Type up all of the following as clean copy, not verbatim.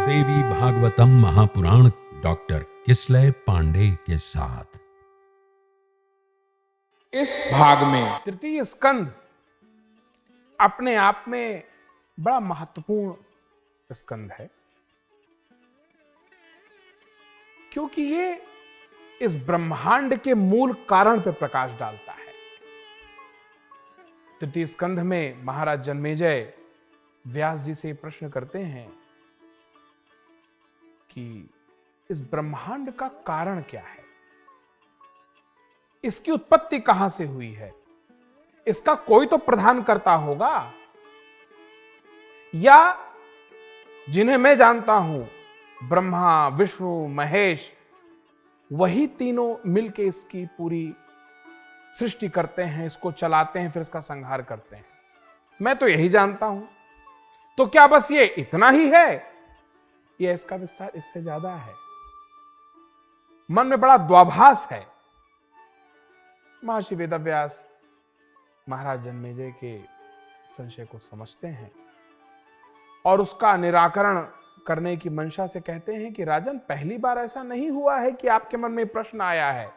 देवी Bhagavatam Mahapuran doctor Kislay Pandey के साथ। इस भाग में तृतीय स्कंध अपने आप में बड़ा महत्वपूर्ण स्कंध है, क्योंकि ये इस ब्रह्मांड के मूल कारण पर प्रकाश डालता है। तृतीय स्कंध में महाराज जन्मेजय व्यास जी से प्रश्न करते हैं कि इस ब्रह्मांड का कारण क्या है, इसकी उत्पत्ति कहां से हुई है, इसका कोई तो प्रधान करता होगा, या जिन्हें मैं जानता हूं ब्रह्मा विष्णु महेश, वही तीनों मिलके इसकी पूरी सृष्टि करते हैं, इसको चलाते हैं, फिर इसका संहार करते हैं। मैं तो यही जानता हूं। तो क्या बस ये इतना ही है, या इसका विस्तार इससे ज्यादा है? मन में बड़ा द्वाभास है। महर्षि वेदव्यास महाराज जन्मेजय के संशय को समझते हैं और उसका निराकरण करने की मंशा से कहते हैं कि राजन, पहली बार ऐसा नहीं हुआ है कि आपके मन में प्रश्न आया है,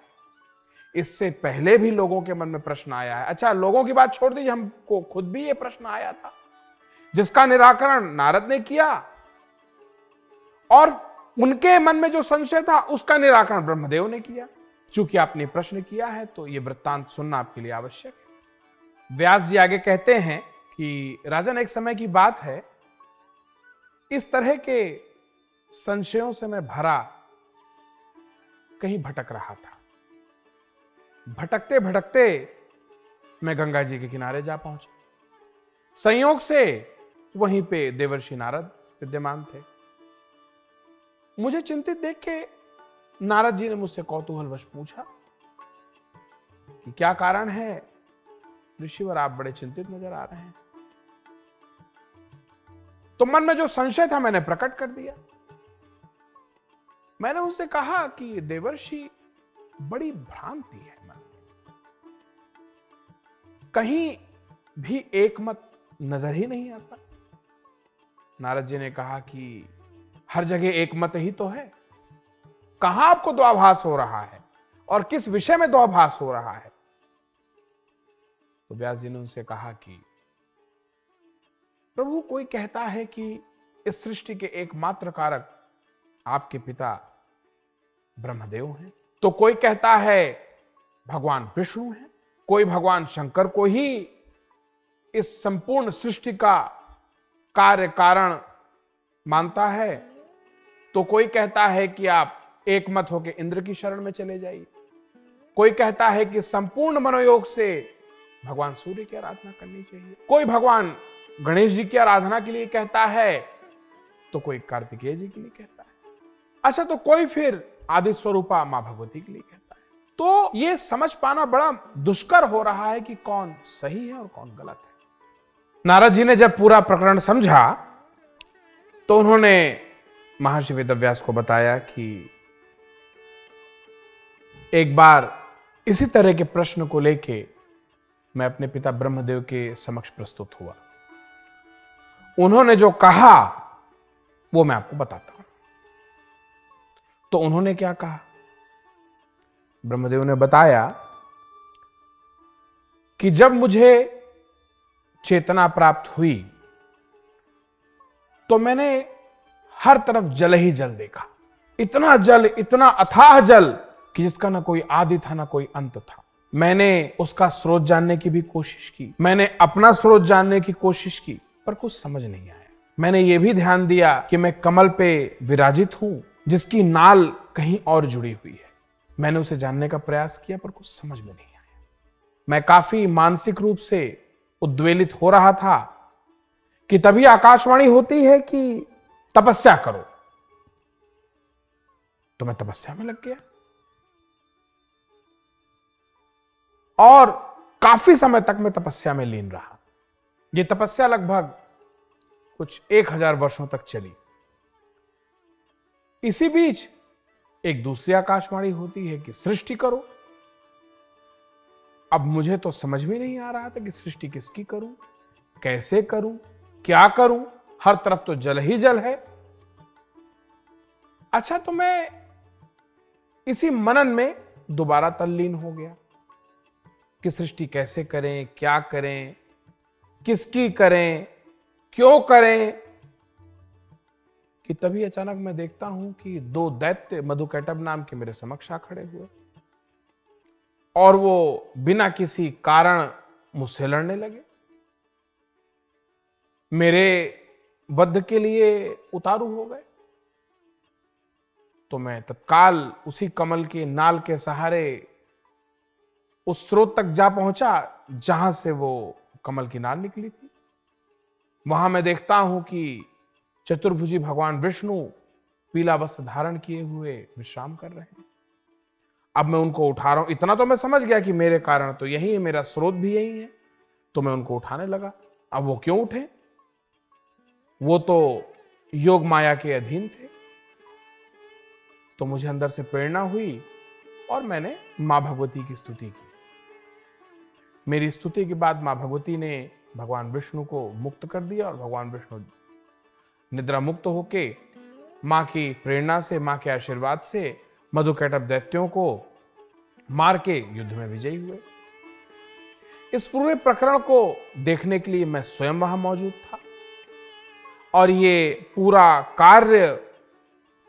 इससे पहले भी लोगों के मन में प्रश्न आया है। अच्छा, लोगों की बात छोड़ दीजिए, हमको खुद भी ये प्रश्न आया था, जिसका निराकरण नारद ने किया, और उनके मन में जो संशय था उसका निराकरण ब्रह्मदेव ने किया। चूंकि आपने प्रश्न किया है तो यह वृत्तांत सुनना आपके लिए आवश्यक है। व्यास जी आगे कहते हैं कि राजन, एक समय की बात है, इस तरह के संशयों से मैं भरा कहीं भटक रहा था। भटकते भटकते मैं गंगा जी के किनारे जा पहुंचा। संयोग से वहीं पे देवर्षि नारद विद्यमान थे। मुझे चिंतित देख के नारद जी ने मुझसे कौतूहलवश पूछा कि क्या कारण है ऋषिवर, आप बड़े चिंतित नजर आ रहे हैं। तो मन में जो संशय था मैंने प्रकट कर दिया। मैंने उनसे कहा कि देवर्षि, बड़ी भ्रांति है मन में, कहीं भी एक मत नजर ही नहीं आता। नारद जी ने कहा कि हर जगह एक मत ही तो है, कहां आपको द्वाभास हो रहा है और किस विषय में द्वाभास हो रहा है? तो व्यास जी ने उनसे कहा कि प्रभु, कोई कहता है कि इस सृष्टि के एकमात्र कारक आपके पिता ब्रह्मदेव हैं, तो कोई कहता है भगवान विष्णु हैं, कोई भगवान शंकर को ही इस संपूर्ण सृष्टि का कार्य कारण मानता है, तो कोई कहता है कि आप एक मत होकर इंद्र की शरण में चले जाइए, कोई कहता है कि संपूर्ण मनोयोग से भगवान सूर्य की आराधना करनी चाहिए, कोई भगवान गणेश जी की आराधना के लिए कहता है, तो कोई कार्तिकेय जी के लिए कहता है। अच्छा, तो कोई फिर आदि स्वरूपा मां भगवती के लिए कहता है। तो यह समझ पाना बड़ा दुष्कर हो रहा है कि कौन सही है और कौन गलत है। नारद जी ने जब पूरा प्रकरण समझा तो उन्होंने महर्षि वेदव्यास को बताया कि एक बार इसी तरह के प्रश्न को लेके मैं अपने पिता ब्रह्मदेव के समक्ष प्रस्तुत हुआ। उन्होंने जो कहा वो मैं आपको बताता हूं। तो उन्होंने क्या कहा? ब्रह्मदेव ने बताया कि जब मुझे चेतना प्राप्त हुई तो मैंने हर तरफ जल ही जल देखा। इतना जल, इतना अथाह जल कि जिसका ना कोई आदि था ना कोई अंत था। मैंने उसका स्रोत जानने की भी कोशिश की, मैंने अपना स्रोत जानने की कोशिश की, पर कुछ समझ नहीं आया। मैंने यह भी ध्यान दिया कि मैं कमल पे विराजित हूं, जिसकी नाल कहीं और जुड़ी हुई है। मैंने उसे जानने का प्रयास किया, पर कुछ समझ में नहीं आया। मैं काफी मानसिक रूप से उद्वेलित हो रहा था कि तभी आकाशवाणी होती है कि तपस्या करो। तो मैं तपस्या में लग गया और काफी समय तक मैं तपस्या में लीन रहा। यह तपस्या लगभग कुछ 1000 वर्षों तक चली। इसी बीच एक दूसरी आकाशवाणी होती है कि सृष्टि करो। अब मुझे तो समझ में नहीं आ रहा था कि सृष्टि किसकी करूं, कैसे करूं, क्या करूं। हर तरफ तो जल ही जल है। अच्छा, तो मैं इसी मनन में दोबारा तल्लीन हो गया कि सृष्टि कैसे करें, क्या करें, किसकी करें, क्यों करें, कि तभी अचानक मैं देखता हूं कि दो दैत्य मधुकैटभ नाम के मेरे समक्ष आ खड़े हुए और वो बिना किसी कारण मुझसे लड़ने लगे, मेरे वध के लिए उतारू हो गए। तो मैं तत्काल उसी कमल के नाल के सहारे उस स्रोत तक जा पहुंचा जहां से वो कमल की नाल निकली थी। वहां मैं देखता हूं कि चतुर्भुजी भगवान विष्णु पीला वस्त्र धारण किए हुए विश्राम कर रहे हैं। अब मैं उनको उठा रहा हूं। इतना तो मैं समझ गया कि मेरे कारण तो यही है, मेरा स्रोत भी यही है। तो मैं उनको उठाने लगा। अब वो क्यों उठे? वो तो योग माया के अधीन थे। तो मुझे अंदर से प्रेरणा हुई और मैंने मां भगवती की स्तुति की। मेरी स्तुति के बाद मां भगवती ने भगवान विष्णु को मुक्त कर दिया और भगवान विष्णु निद्रा मुक्त होके मां की प्रेरणा से, मां के आशीर्वाद से मधुकैटभ दैत्यों को मार के युद्ध में विजयी हुए। इस पूरे प्रकरण को देखने के लिए मैं स्वयं वहां मौजूद था और ये पूरा कार्य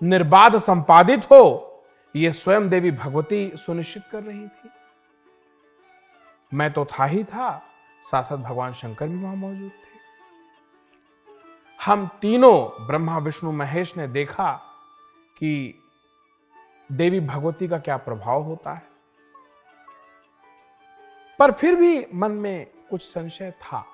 निर्बाध संपादित हो, ये स्वयं देवी भगवती सुनिश्चित कर रही थी। मैं तो था ही था, साथ साथ भगवान शंकर भी वहां मौजूद थे। हम तीनों ब्रह्मा विष्णु महेश ने देखा कि देवी भगवती का क्या प्रभाव होता है, पर फिर भी मन में कुछ संशय था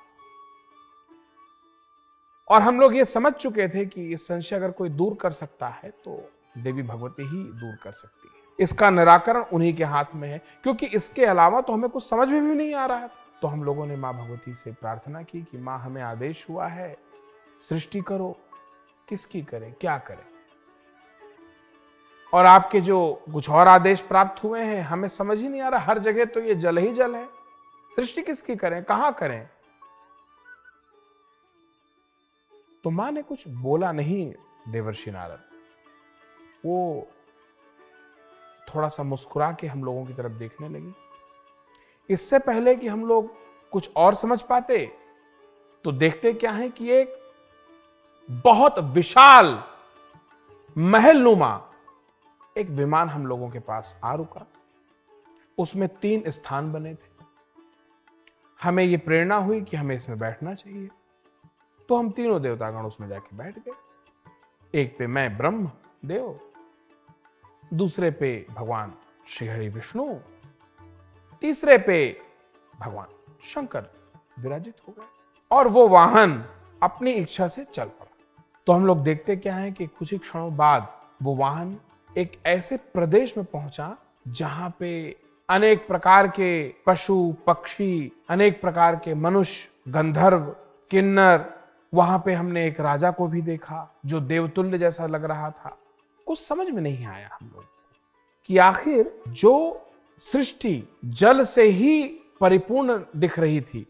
और हम लोग ये समझ चुके थे कि इस संशय अगर कोई दूर कर सकता है तो देवी भगवती ही दूर कर सकती है। इसका निराकरण उन्हीं के हाथ में है, क्योंकि इसके अलावा तो हमें कुछ समझ में भी नहीं आ रहा है। तो हम लोगों ने मां भगवती से प्रार्थना की कि मां, हमें आदेश हुआ है, सृष्टि करो, किसकी करें, क्या करें। और आपके जो कुछ और आदेश प्राप्त हुए हैं, हमें समझ ही नहीं आ रहा। हर जगह तो ये जल ही जल है, सृष्टि किसकी करें, कहां करें। तो मां ने कुछ बोला नहीं देवर्षि नारद। वो थोड़ा सा मुस्कुरा के हम लोगों की तरफ देखने लगी। इससे पहले कि हम लोग कुछ और समझ पाते, तो देखते क्या है कि एक बहुत विशाल महलनुमा एक विमान हम लोगों के पास आ रुका। उसमें 3 स्थान बने थे। हमें यह प्रेरणा हुई कि हमें इसमें बैठना चाहिए। तो हम तीनों देवतागण उसमें जाके बैठ गए। एक पे मैं ब्रह्म देव, दूसरे पे भगवान श्री हरि विष्णु, तीसरे पे भगवान शंकर विराजित हो गए और वो वाहन अपनी इच्छा से चल पड़ा। तो हम लोग देखते क्या है कि कुछ ही क्षणों बाद वो वाहन एक ऐसे प्रदेश में पहुंचा जहां पे अनेक प्रकार के पशु पक्षी, अनेक प्रकार के मनुष्य, गंधर्व, किन्नर, वहां पे हमने एक राजा को भी देखा जो देवतुल्य जैसा लग रहा था। कुछ समझ में नहीं आया हम लोग कि आखिर जो सृष्टि जल से ही परिपूर्ण दिख रही थी,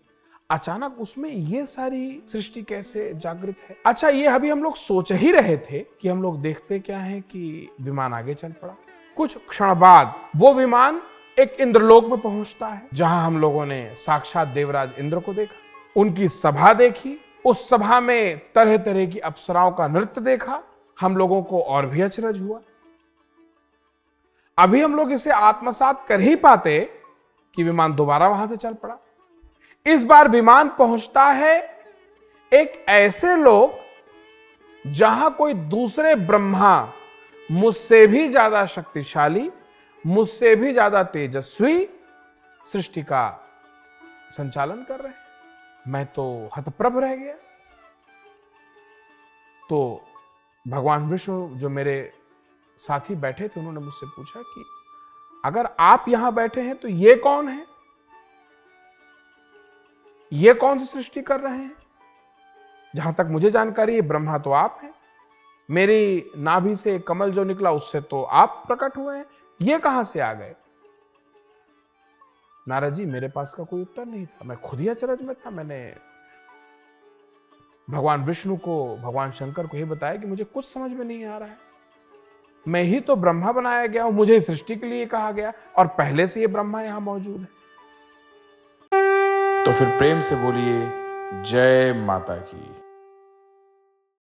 अचानक उसमें ये सारी सृष्टि कैसे जागृत है। अच्छा, ये अभी हम लोग सोच ही रहे थे कि हम लोग देखते क्या है कि विमान आगे चल पड़ा। कुछ क्षण बाद वो विमान एक इंद्रलोक में पहुंचता है, जहां हम लोगों ने साक्षात देवराज इंद्र को देखा, उनकी सभा देखी। उस सभा में तरह तरह की अप्सराओं का नृत्य देखा। हम लोगों को और भी अचरज हुआ। अभी हम लोग इसे आत्मसात कर ही पाते कि विमान दोबारा वहां से चल पड़ा। इस बार विमान पहुंचता है एक ऐसे लोक जहां कोई दूसरे ब्रह्मा मुझसे भी ज्यादा शक्तिशाली, मुझसे भी ज्यादा तेजस्वी सृष्टि का संचालन कर रहे हैं। मैं तो हतप्रभ रह गया। तो भगवान विष्णु जो मेरे साथी बैठे थे, उन्होंने मुझसे पूछा कि अगर आप यहां बैठे हैं तो ये कौन है, ये कौन सी सृष्टि कर रहे हैं। जहां तक मुझे जानकारी है, ब्रह्मा तो आप हैं, मेरी नाभि से कमल जो निकला उससे तो आप प्रकट हुए हैं, ये कहां से आ गए। नारद जी, मेरे पास का कोई उत्तर नहीं था। मैं खुद ही अचरज में था। मैंने भगवान विष्णु को, भगवान शंकर को यह बताया कि मुझे कुछ समझ में नहीं आ रहा है। मैं ही तो ब्रह्मा बनाया गया हूं, मुझे सृष्टि के लिए कहा गया और पहले से ये ब्रह्मा यहां मौजूद है। तो फिर प्रेम से बोलिए जय माता की।